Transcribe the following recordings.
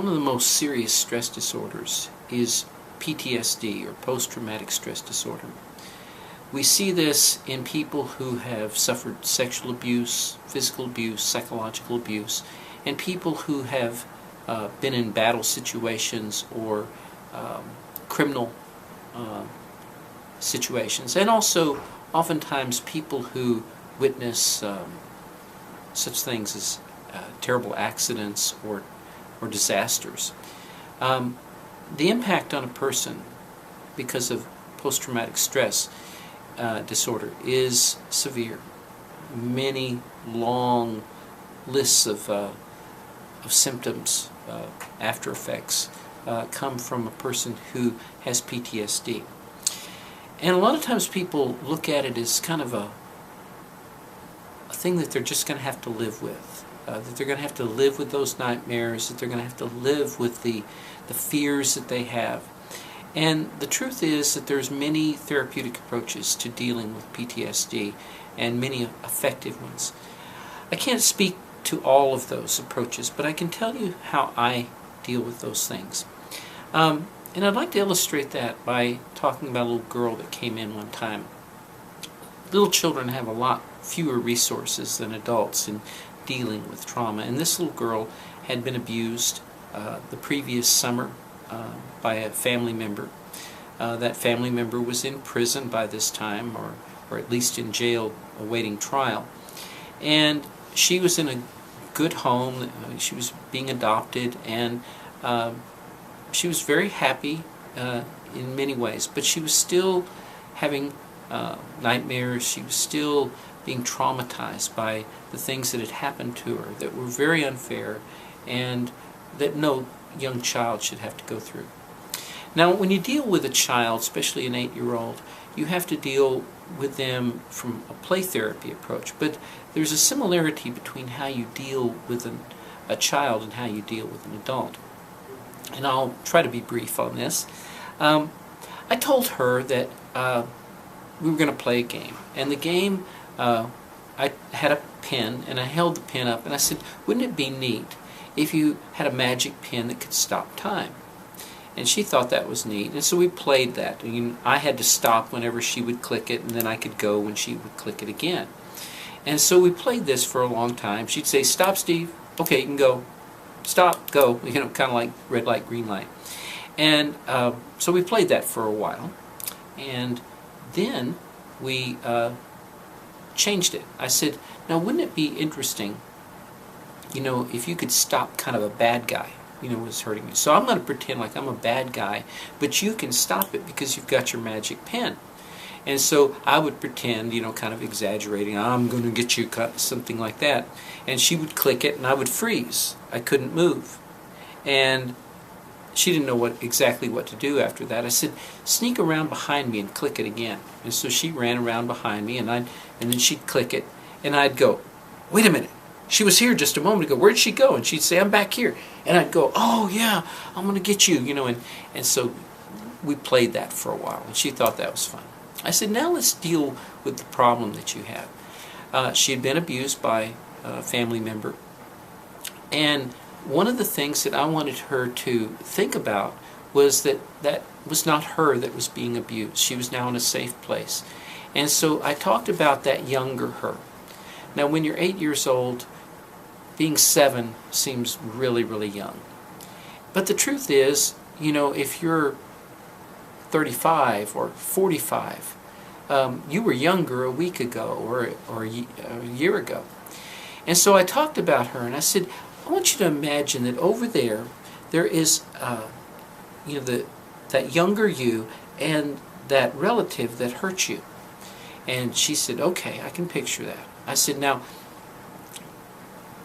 One of the most serious stress disorders is PTSD, or post-traumatic stress disorder. We see this in people who have suffered sexual abuse, physical abuse, psychological abuse, and people who have been in battle situations or criminal situations, and also oftentimes people who witness such things as terrible accidents or disasters. The impact on a person because of post-traumatic stress disorder is severe. Many long lists of symptoms, after effects, come from a person who has PTSD. And a lot of times people look at it as kind of a thing that they're just going to have to live with. That they're going to have to live with those nightmares, that they're going to have to live with the fears that they have. And the truth is that there's many therapeutic approaches to dealing with PTSD, and many effective ones. I can't speak to all of those approaches, but I can tell you how I deal with those things. And I'd like to illustrate that by talking about a little girl that came in one time. Little children have a lot fewer resources than adults in dealing with trauma, and this little girl had been abused the previous summer by a family member. That family member was in prison by this time, or at least in jail awaiting trial. And she was in a good home. She was being adopted, and she was very happy in many ways, but she was still having nightmares. She was still being traumatized by the things that had happened to her that were very unfair and that no young child should have to go through. Now, when you deal with a child, especially an 8-year-old, you have to deal with them from a play therapy approach, but there's a similarity between how you deal with a child and how you deal with an adult. And I'll try to be brief on this. I told her that we were going to play a game, and the game, I had a pen, and I held the pen up, and I said, wouldn't it be neat if you had a magic pen that could stop time? And she thought that was neat, and so we played that. I had to stop whenever she would click it, and then I could go when she would click it again. And so we played this for a long time. She'd say, stop, Steve. Okay, you can go. Stop, go. Kind of like red light, green light. And so we played that for a while, and then we changed it. I said, now wouldn't it be interesting, if you could stop kind of a bad guy, was hurting you. So I'm going to pretend like I'm a bad guy, but you can stop it because you've got your magic pen. And so I would pretend, kind of exaggerating, I'm going to get you, something like that. And she would click it, and I would freeze. I couldn't move. And she didn't know exactly what to do after that. I said, sneak around behind me and click it again. And so she ran around behind me, and then she'd click it, and I'd go, wait a minute. She was here just a moment ago. Where'd she go? And she'd say, I'm back here. And I'd go, oh yeah, I'm going to get you, and so we played that for a while, and she thought that was fun. I said, now let's deal with the problem that you have. She had been abused by a family member, and one of the things that I wanted her to think about was that was not her that was being abused. She was now in a safe place. And so I talked about that younger her. Now, when you're 8 years old, being 7 seems really, really young. But the truth is, if you're 35 or 45, you were younger a week ago or a year ago. And so I talked about her, and I said, I want you to imagine that over there is, that younger you and that relative that hurt you. And she said, okay, I can picture that. I said, now,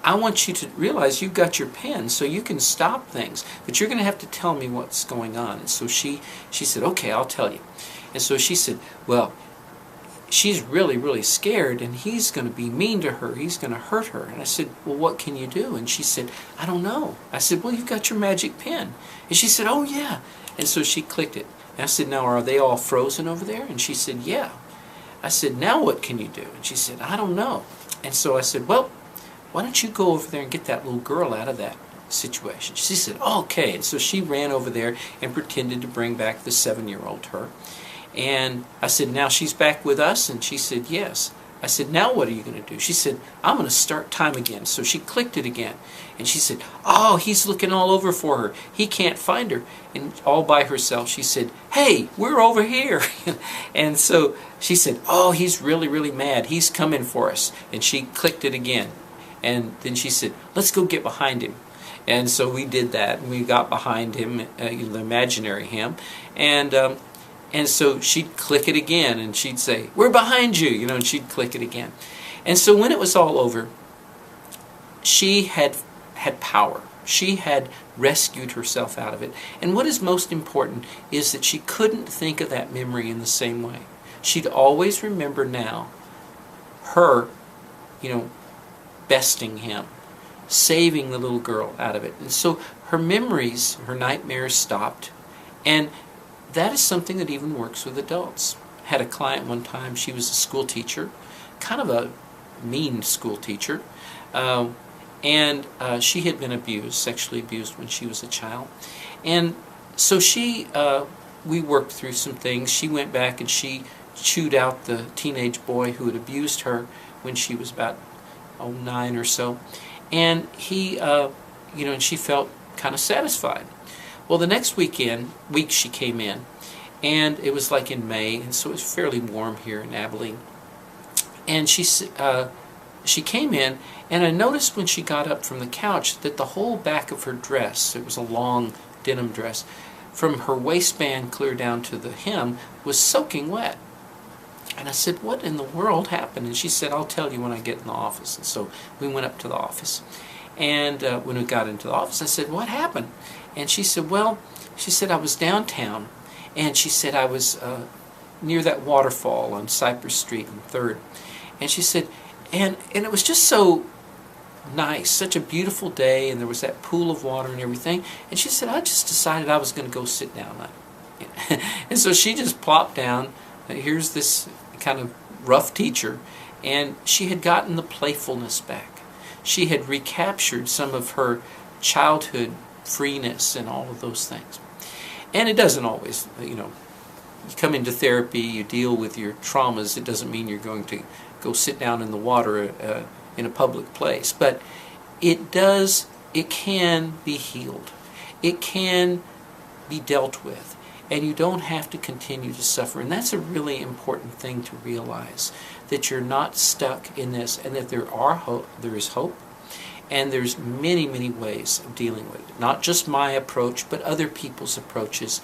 I want you to realize you've got your pen, so you can stop things, but you're going to have to tell me what's going on. And so she said, okay, I'll tell you. And so she said, well, she's really, really scared, and he's going to be mean to her. He's going to hurt her. And I said, well, what can you do? And she said, I don't know. I said, well, you've got your magic pen. And she said, oh, yeah. And so she clicked it. And I said, now, are they all frozen over there? And she said, yeah. I said, now what can you do? And she said, I don't know. And so I said, well, why don't you go over there and get that little girl out of that situation. She said, oh, okay. And so she ran over there and pretended to bring back the 7-year-old to her. And I said, now she's back with us? And she said, yes. I said, now what are you going to do? She said, I'm going to start time again. So she clicked it again. And she said, oh, he's looking all over for her. He can't find her. And all by herself, she said, hey, we're over here. And so she said, oh, he's really, really mad. He's coming for us. And she clicked it again. And then she said, let's go get behind him. And so we did that. And we got behind him, the imaginary him. And so she'd click it again, and she'd say, we're behind you, and she'd click it again. And so when it was all over, she had power. She had rescued herself out of it. And what is most important is that she couldn't think of that memory in the same way. She'd always remember now her, besting him, saving the little girl out of it. And so her memories, her nightmares stopped. And that is something that even works with adults. I had a client one time, she was a school teacher, kind of a mean school teacher, and she had been abused, sexually abused when she was a child. And so we worked through some things. She went back and she chewed out the teenage boy who had abused her when she was about 9 or so. And he, and she felt kind of satisfied. Well, the next week she came in, and it was like in May, and so it was fairly warm here in Abilene. And she came in, and I noticed when she got up from the couch that the whole back of her dress, it was a long denim dress, from her waistband clear down to the hem, was soaking wet. And I said, what in the world happened? And she said, I'll tell you when I get in the office. And so we went up to the office. And when we got into the office, I said, what happened? And she said, I was downtown, and she said I was near that waterfall on Cypress Street and 3rd. And she said, and it was just so nice, such a beautiful day, and there was that pool of water and everything. And she said, I just decided I was going to go sit down. And so she just plopped down. Here's this kind of rough teacher, and she had gotten the playfulness back. She had recaptured some of her childhood freeness and all of those things. And it doesn't always, you come into therapy, you deal with your traumas. It doesn't mean you're going to go sit down in the water in a public place. But it can be healed. It can be dealt with. And you don't have to continue to suffer. And that's a really important thing to realize, that you're not stuck in this, and that there is hope. And there's many, many ways of dealing with it. Not just my approach, but other people's approaches.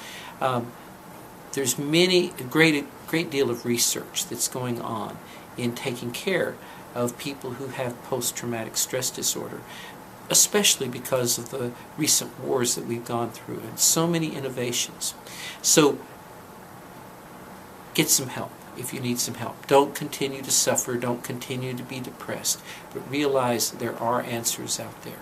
There's a great deal of research that's going on in taking care of people who have post-traumatic stress disorder, especially because of the recent wars that we've gone through and so many innovations. So get some help if you need some help. Don't continue to suffer. Don't continue to be depressed. But realize there are answers out there.